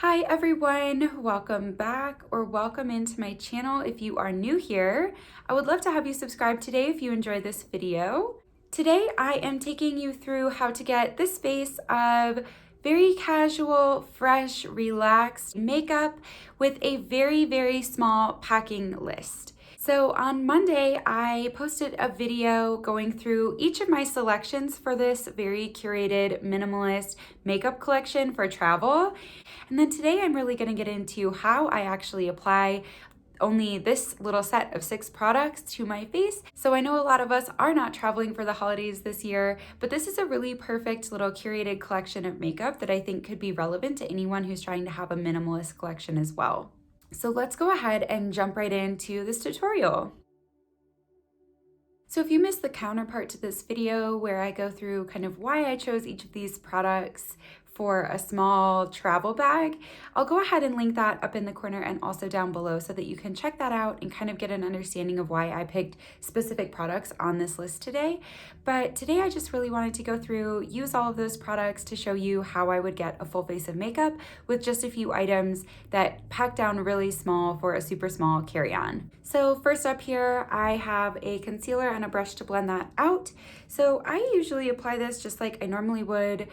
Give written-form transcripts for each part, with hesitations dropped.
Hi everyone, welcome back or welcome into my channel. If you are new here, I would love to have you subscribe today if you enjoyed this video. Today I am taking you through how to get this face of very casual, fresh, relaxed makeup with a very small packing list. So on Monday, I posted a video going through each of my selections for this very curated minimalist makeup collection for travel. And then today I'm really going to get into how I actually apply only this little set of 6 products to my face. So I know a lot of us are not traveling for the holidays this year, but this is a really perfect little curated collection of makeup that I think could be relevant to anyone who's trying to have a minimalist collection as well. So let's go ahead and jump right into this tutorial. So if you missed the counterpart to this video where I go through kind of why I chose each of these products for a small travel bag, I'll go ahead and link that up in the corner and also down below so that you can check that out and kind of get an understanding of why I picked specific products on this list today. But today I just really wanted to go through, use all of those products to show you how I would get a full face of makeup with just a few items that pack down really small for a super small carry-on. So first up here, I have a concealer and a brush to blend that out. So I usually apply this just like I normally would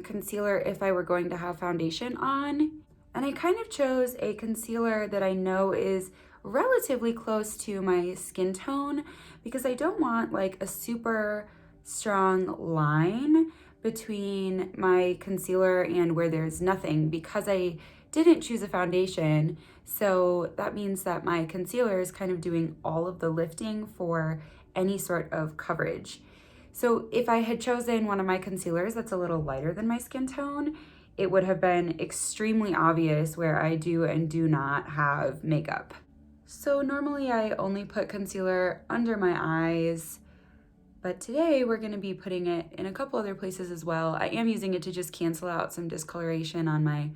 concealer if I were going to have foundation on. And I kind of chose a concealer that I know is relatively close to my skin tone because I don't want like a super strong line between my concealer and where there's nothing because I didn't choose a foundation. So that means that my concealer is kind of doing all of the lifting for any sort of coverage. So if I had chosen one of my concealers that's a little lighter than my skin tone, it would have been extremely obvious where I do and do not have makeup. So normally I only put concealer under my eyes, but today we're going to be putting it in a couple other places as well. I am using it to just cancel out some discoloration on my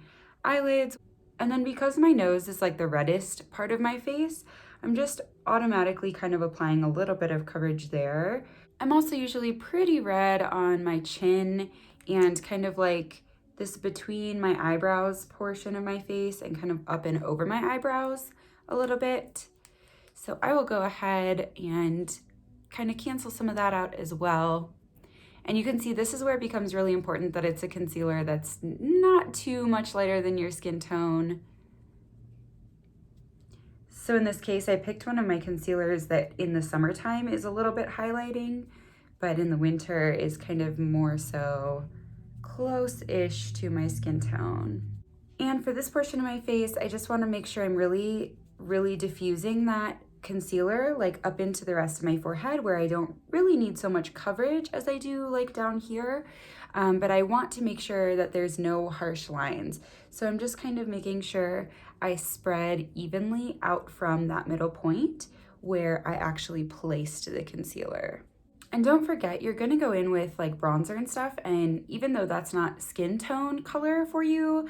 eyelids. And then because my nose is like the reddest part of my face, I'm just automatically kind of applying a little bit of coverage there. I'm also usually pretty red on my chin and kind of like this between my eyebrows portion of my face and kind of up and over my eyebrows a little bit. So I will go ahead and kind of cancel some of that out as well. And you can see this is where it becomes really important that it's a concealer that's not too much lighter than your skin tone. So in this case, I picked one of my concealers that in the summertime is a little bit highlighting, but in the winter is kind of more so close-ish to my skin tone. And for this portion of my face, I just want to make sure I'm really diffusing that concealer like up into the rest of my forehead where I don't really need so much coverage as I do like down here. But I want to make sure that there's no harsh lines. So I'm just kind of making sure I spread evenly out from that middle point where I actually placed the concealer. And don't forget, you're gonna go in with like bronzer and stuff, and even though that's not skin tone color for you,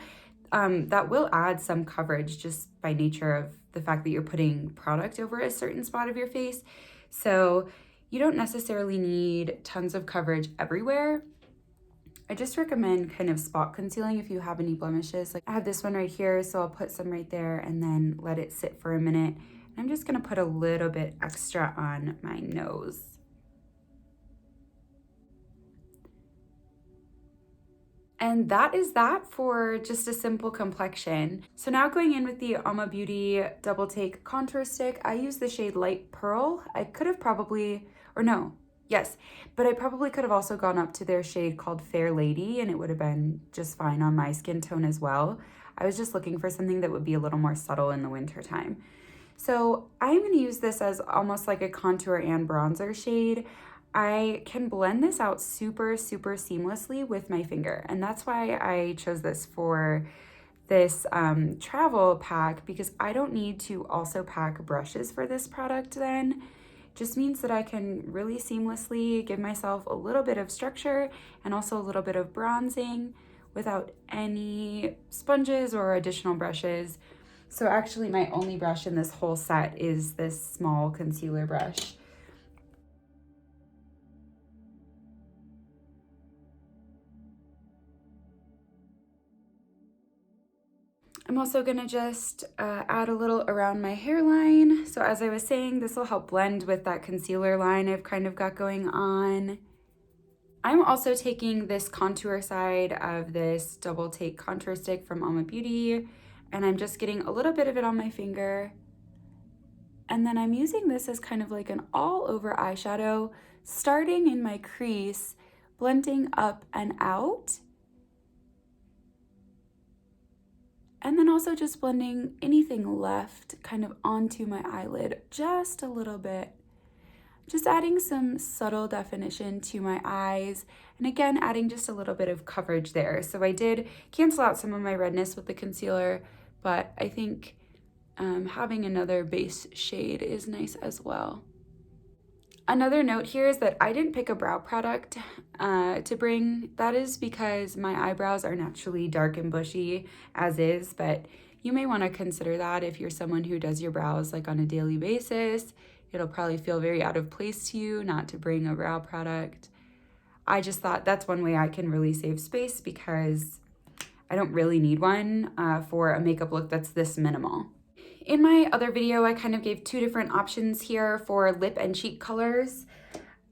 that will add some coverage just by nature of the fact that you're putting product over a certain spot of your face. So you don't necessarily need tons of coverage everywhere. I just recommend kind of spot concealing if you have any blemishes. Like I have this one right here, so I'll put some right there and then let it sit for a minute. I'm just gonna put a little bit extra on my nose. And that is that for just a simple complexion. So now going in with the Alma Beauty Double Take Contour Stick, I use the shade Light Pearl. I could have probably, or no, yes, but I probably could have also gone up to their shade called Fair Lady and it would have been just fine on my skin tone as well. I was just looking for something that would be a little more subtle in the winter time. So I'm gonna use this as almost like a contour and bronzer shade. I can blend this out super seamlessly with my finger, and that's why I chose this for this travel pack, because I don't need to also pack brushes for this product then. Just means that I can really seamlessly give myself a little bit of structure and also a little bit of bronzing without any sponges or additional brushes. So actually my only brush in this whole set is this small concealer brush. I'm also gonna just add a little around my hairline. So as I was saying, this will help blend with that concealer line I've kind of got going on. I'm also taking this contour side of this double take contour stick from Alma Beauty, and I'm just getting a little bit of it on my finger. And then I'm using this as kind of like an all over eyeshadow, starting in my crease, blending up and out. And then also just blending anything left kind of onto my eyelid just a little bit. Just adding some subtle definition to my eyes, and again, adding just a little bit of coverage there. So I did cancel out some of my redness with the concealer, but I think having another base shade is nice as well. Another note here is that I didn't pick a brow product to bring. That is because my eyebrows are naturally dark and bushy as is, but you may want to consider that if you're someone who does your brows like on a daily basis. It'll probably feel very out of place to you not to bring a brow product. I just thought that's one way I can really save space because I don't really need one for a makeup look that's this minimal. In my other video, I kind of gave two different options here for lip and cheek colors.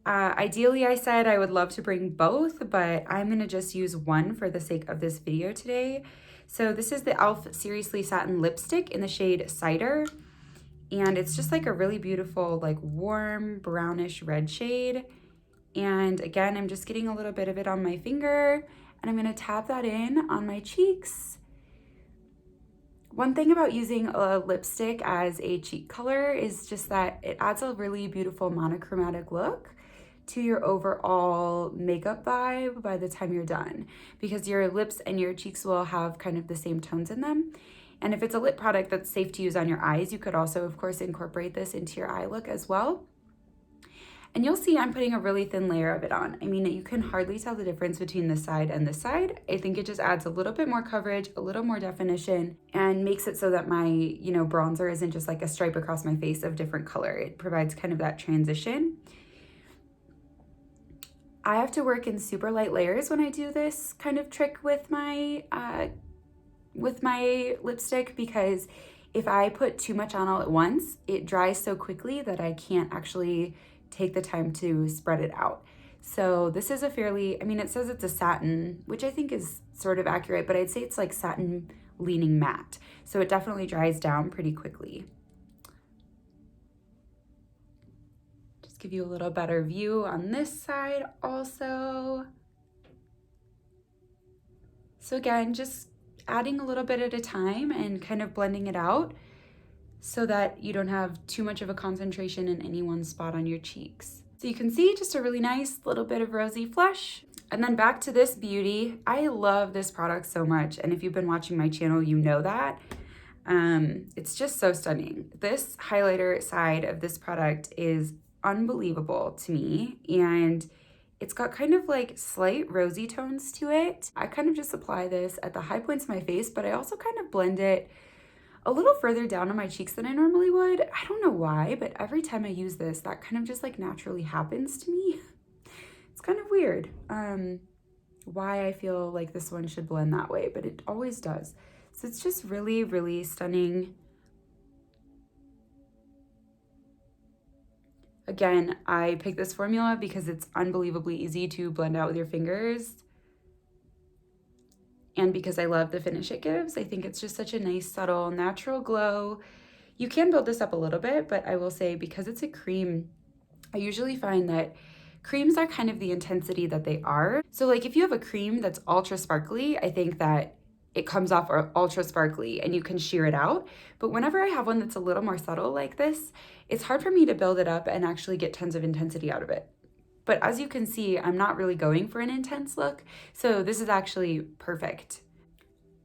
Ideally, I said I would love to bring both, but I'm gonna just use one for the sake of this video today. So this is the e.l.f. Seriously Satin Lipstick in the shade Cider. And it's just like a really beautiful, like warm brownish red shade. And again, I'm just getting a little bit of it on my finger, and I'm gonna tap that in on my cheeks. One thing about using a lipstick as a cheek color is just that it adds a really beautiful monochromatic look to your overall makeup vibe by the time you're done, because your lips and your cheeks will have kind of the same tones in them. And if it's a lip product that's safe to use on your eyes, you could also, of course, incorporate this into your eye look as well. And you'll see I'm putting a really thin layer of it on. I mean, you can hardly tell the difference between this side and this side. I think it just adds a little bit more coverage, a little more definition, and makes it so that my, bronzer isn't just like a stripe across my face of different color. It provides kind of that transition. I have to work in super light layers when I do this kind of trick with my lipstick, because if I put too much on all at once, it dries so quickly that I can't actually take the time to spread it out. So this is a fairly, it says it's a satin, which I think is sort of accurate, but I'd say it's like satin leaning matte. So it definitely dries down pretty quickly. Just give you a little better view on this side also. So again, just adding a little bit at a time and kind of blending it out so that you don't have too much of a concentration in any one spot on your cheeks. So you can see just a really nice little bit of rosy flush. And then back to this beauty. I love this product so much, and if you've been watching my channel, you know that. It's just so stunning. This highlighter side of this product is unbelievable to me, and it's got kind of like slight rosy tones to it. I kind of just apply this at the high points of my face, but I also kind of blend it a little further down on my cheeks than I normally would. I don't know why, but every time I use this, that kind of just like naturally happens to me. It's kind of weird why I feel like this one should blend that way, but it always does. So it's just really, really stunning. Again, I picked this formula because it's unbelievably easy to blend out with your fingers. And because I love the finish it gives. I think it's just such a nice, subtle, natural glow. You can build this up a little bit, but I will say because it's a cream, I usually find that creams are kind of the intensity that they are. So like if you have a cream that's ultra sparkly, I think that it comes off ultra sparkly and you can sheer it out. But whenever I have one that's a little more subtle like this, it's hard for me to build it up and actually get tons of intensity out of it. But as you can see, I'm not really going for an intense look, so this is actually perfect.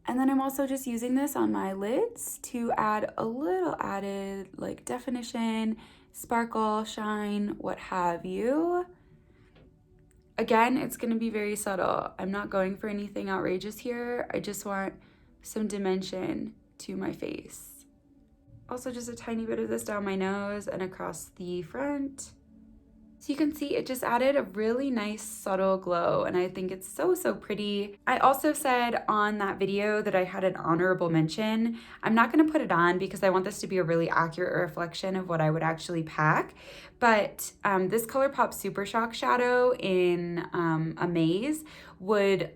And then I'm also just using this on my lids to add a little added like definition, sparkle, shine, what have you. Again, it's gonna be very subtle. I'm not going for anything outrageous here. I just want some dimension to my face. Also just a tiny bit of this down my nose and across the front. So you can see it just added a really nice subtle glow, and I think it's so, so pretty. I also said on that video that I had an honorable mention. I'm not gonna put it on because I want this to be a really accurate reflection of what I would actually pack, but this ColourPop Super Shock Shadow in Amaze would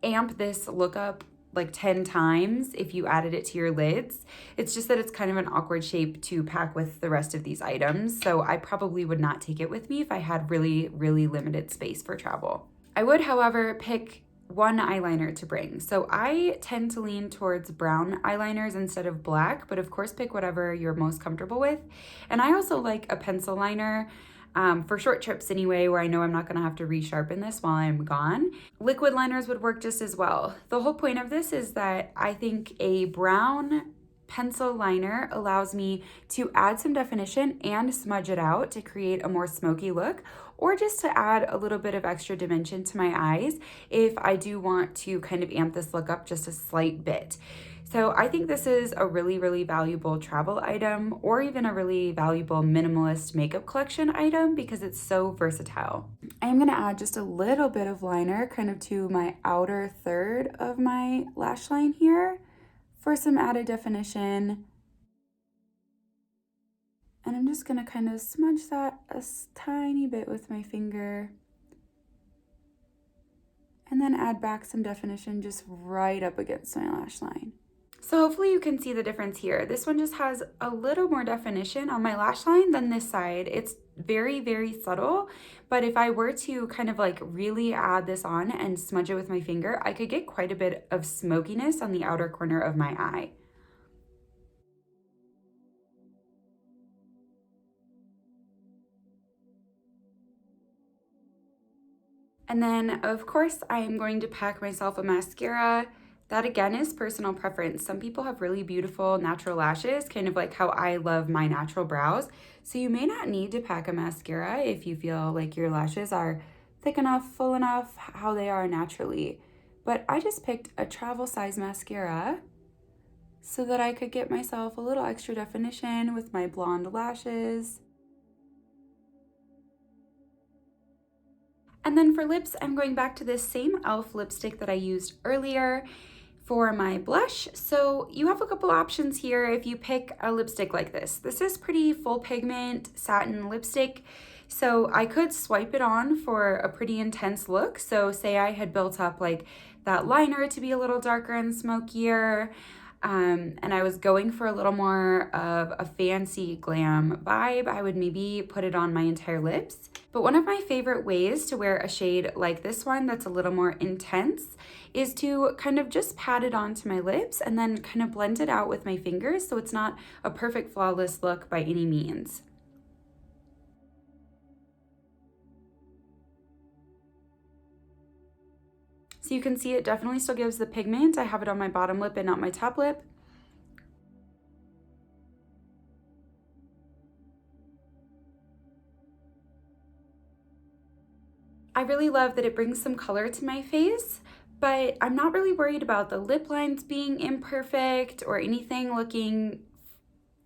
amp this look up like 10 times if you added it to your lids. It's just that it's kind of an awkward shape to pack with the rest of these items, so I probably would not take it with me if I had really, really limited space for travel. I would, however, pick one eyeliner to bring. So I tend to lean towards brown eyeliners instead of black, but of course pick whatever you're most comfortable with. And I also like a pencil liner. For short trips anyway, where I know I'm not gonna have to resharpen this while I'm gone. Liquid liners would work just as well. The whole point of this is that I think a brown pencil liner allows me to add some definition and smudge it out to create a more smoky look, or just to add a little bit of extra dimension to my eyes if I do want to kind of amp this look up just a slight bit. So I think this is a really, really valuable travel item, or even a really valuable minimalist makeup collection item because it's so versatile. I'm gonna add just a little bit of liner kind of to my outer third of my lash line here for some added definition. And I'm just gonna kind of smudge that a tiny bit with my finger. And then add back some definition just right up against my lash line. So hopefully you can see the difference here. This one just has a little more definition on my lash line than this side. It's very, very subtle, but if I were to kind of like really add this on and smudge it with my finger, I could get quite a bit of smokiness on the outer corner of my eye. And then of course I am going to pack myself a mascara. That again is personal preference. Some people have really beautiful natural lashes, kind of like how I love my natural brows. So you may not need to pack a mascara if you feel like your lashes are thick enough, full enough, how they are naturally. But I just picked a travel size mascara so that I could get myself a little extra definition with my blonde lashes. And then for lips, I'm going back to this same e.l.f. lipstick that I used earlier for my blush. So you have a couple options here if you pick a lipstick like this. This is pretty full pigment satin lipstick. So I could swipe it on for a pretty intense look. So say I had built up like that liner to be a little darker and smokier, and I was going for a little more of a fancy glam vibe, I would maybe put it on my entire lips. But one of my favorite ways to wear a shade like this one that's a little more intense is to kind of just pat it onto my lips and then kind of blend it out with my fingers so it's not a perfect flawless look by any means. So you can see it definitely still gives the pigment. I have it on my bottom lip and not my top lip. I really love that it brings some color to my face, but I'm not really worried about the lip lines being imperfect or anything looking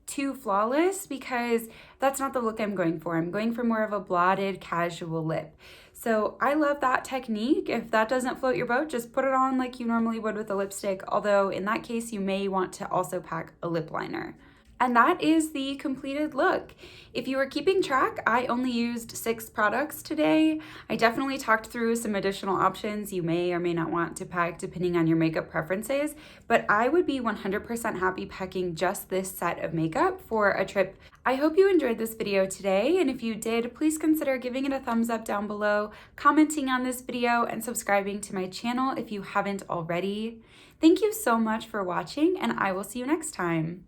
too flawless because that's not the look I'm going for. I'm going for more of a blotted casual lip. So I love that technique. If that doesn't float your boat, just put it on like you normally would with a lipstick, although in that case you may want to also pack a lip liner. And that is the completed look. If you were keeping track, I only used 6 products today. I definitely talked through some additional options you may or may not want to pack depending on your makeup preferences, but I would be 100% happy packing just this set of makeup for a trip. I hope you enjoyed this video today, and if you did, please consider giving it a thumbs up down below, commenting on this video, and subscribing to my channel if you haven't already. Thank you so much for watching, and I will see you next time.